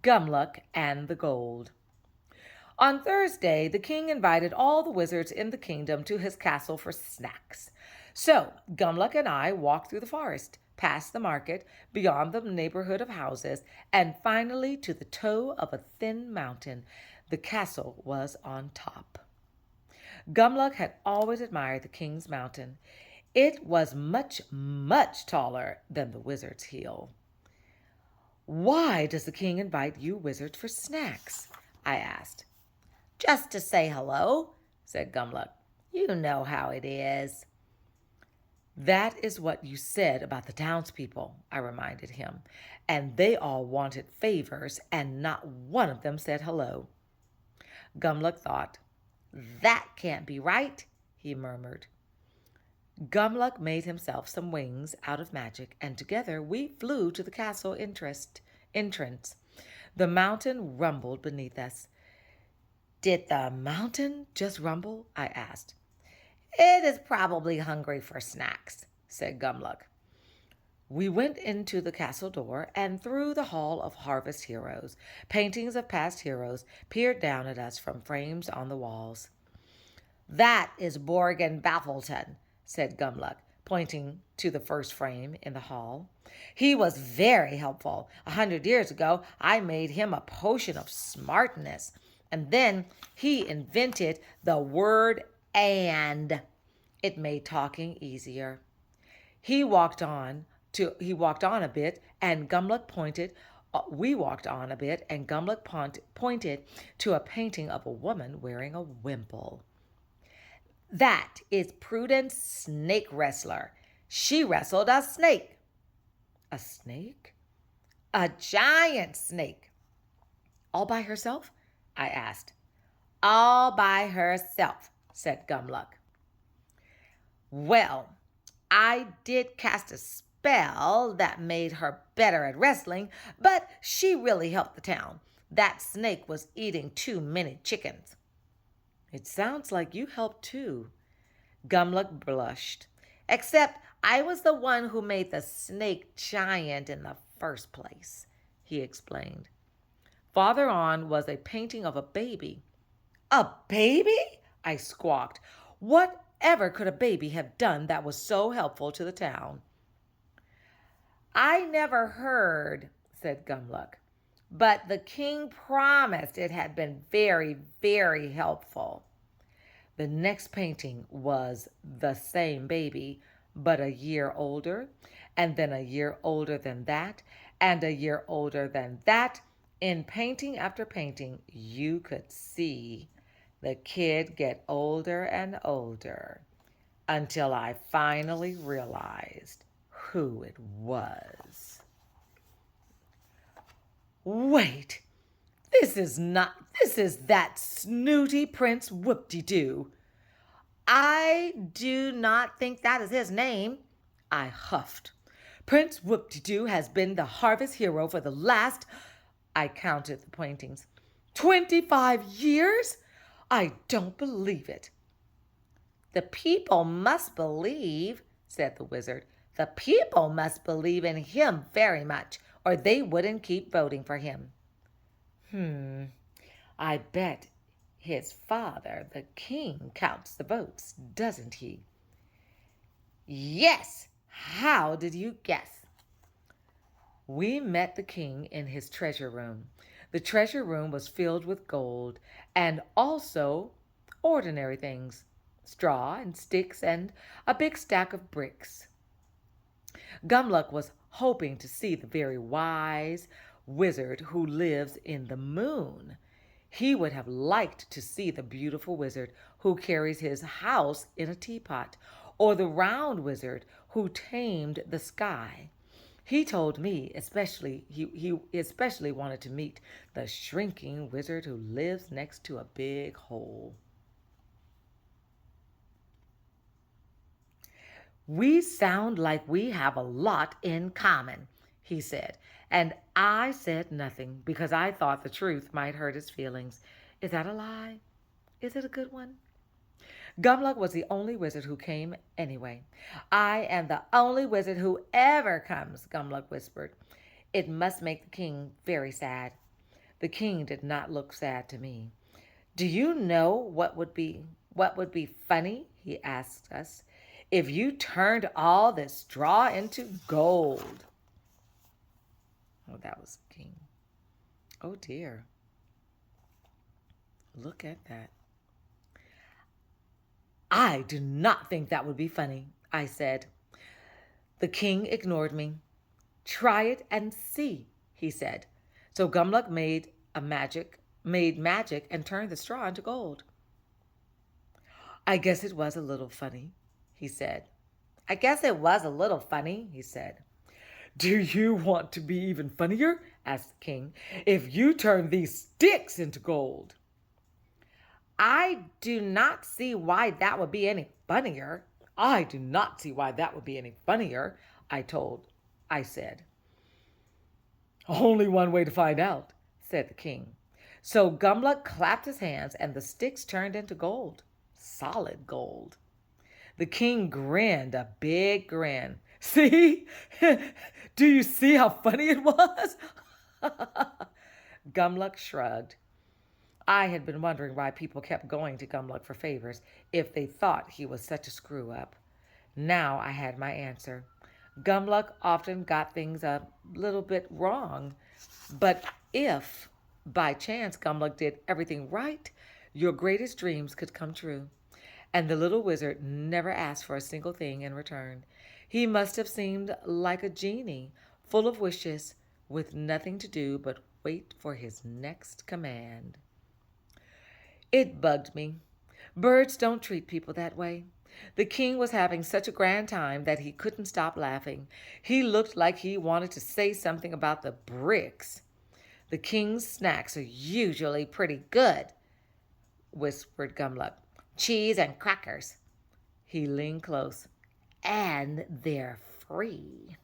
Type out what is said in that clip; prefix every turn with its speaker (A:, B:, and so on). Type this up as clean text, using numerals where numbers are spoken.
A: Gumluck and the Gold. On Thursday, the king invited all the wizards in the kingdom to his castle for snacks. So Gumluck and I walked through the forest, past the market, beyond the neighborhood of houses, and finally to the toe of a thin mountain. The castle was on top. Gumluck had always admired the king's mountain. It was much, much taller than the wizard's hill. "Why does the king invite you wizards for snacks?" I asked.
B: "Just to say hello," said Gumluck. "You know how it is."
A: "That is what you said about the townspeople," I reminded him, "and they all wanted favors, and not one of them said hello." Gumluck thought.
B: "That can't be right," he murmured.
A: Gumluck made himself some wings out of magic, and together we flew to the castle entrance. The mountain rumbled beneath us. "Did the mountain just rumble?" I asked.
B: "It is probably hungry for snacks," said Gumluck.
A: We went into the castle door and through the Hall of Harvest Heroes. Paintings of past heroes peered down at us from frames on the walls.
B: "That is Borgin Baffleton," said Gumluck,
A: pointing to the first frame in the hall.
B: "He was very helpful. 100 years ago, I made him a potion of smartness. And then he invented the word and. It made talking easier."
A: He walked on a bit, and Gumluck pointed. We walked on a bit, and Gumluck pointed to a painting of a woman wearing a wimple.
B: "That is Prudence Snake Wrestler. She wrestled a snake."
A: "A snake?"
B: "A giant snake."
A: "All by herself?" I asked.
B: "All by herself," said Gumluck. "Well, I did cast a spell that made her better at wrestling, but she really helped the town. That snake was eating too many chickens."
A: "It sounds like you helped too." Gumluck blushed.
B: "Except I was the one who made the snake giant in the first place," he explained.
A: Farther on was a painting of a baby.
B: "A baby?"
A: I squawked. Whatever could a baby have done that was so helpful to the town?
B: "I never heard," said Gumluck, "but the king promised it had been very, very helpful."
A: The next painting was the same baby, but a year older, and then a year older than that, and a year older than that. In painting after painting, you could see the kid get older and older until I finally realized who it was. "Wait, this is that snooty Prince Whoop-de-Doo."
B: "I do not think that is his name,"
A: I huffed. "Prince Whoop-de-Doo has been the harvest hero for the last," I counted the paintings, 25 years? I don't believe it."
B: "The people must believe," said the wizard. "The people must believe in him very much, or they wouldn't keep voting for him."
A: I bet his father, the king, counts the votes, doesn't he?"
B: "Yes. How did you guess?"
A: We met the king in his treasure room. The treasure room was filled with gold and also ordinary things, straw and sticks and a big stack of bricks. Gumluck was hoping to see the very wise wizard who lives in the moon. He would have liked to see the beautiful wizard who carries his house in a teapot, or the round wizard who tamed the sky. He told me he especially wanted to meet the shrinking wizard who lives next to a big hole. "We sound like we have a lot in common," he said, and I said nothing because I thought the truth might hurt his feelings. Is that a lie? Is it a good one? Gumluck was the only wizard who came anyway.
B: "I am the only wizard who ever comes," Gumluck whispered. "It must make the king very sad."
A: The king did not look sad to me. Do you know what would be funny? He asked us. If you turned all this straw into gold. Oh, that was king. Oh dear. Look at that. I do not think that would be funny, I said. The king ignored me. Try it and see, he said. So Gumluck made magic and turned the straw into gold. I guess it was a little funny, he said. I guess it was a little funny, he said. Do you want to be even funnier? Asked the king. If you turn these sticks into gold. I do not see why that would be any funnier. I do not see why that would be any funnier, I said. Only one way to find out, said the king. So Gumluck clapped his hands and the sticks turned into gold. Solid gold. The king grinned a big grin. See? Do you see how funny it was? Gumluck shrugged. I had been wondering why people kept going to Gumluck for favors if they thought he was such a screw up. Now I had my answer. Gumluck often got things a little bit wrong, but if by chance Gumluck did everything right, your greatest dreams could come true. And the little wizard never asked for a single thing in return. He must have seemed like a genie, full of wishes, with nothing to do but wait for his next command. It bugged me. Birds don't treat people that way. The king was having such a grand time that he couldn't stop laughing. He looked like he wanted to say something about the bricks. The king's snacks are usually pretty good, whispered Gumluck. Cheese and crackers. He leaned close. And they're free.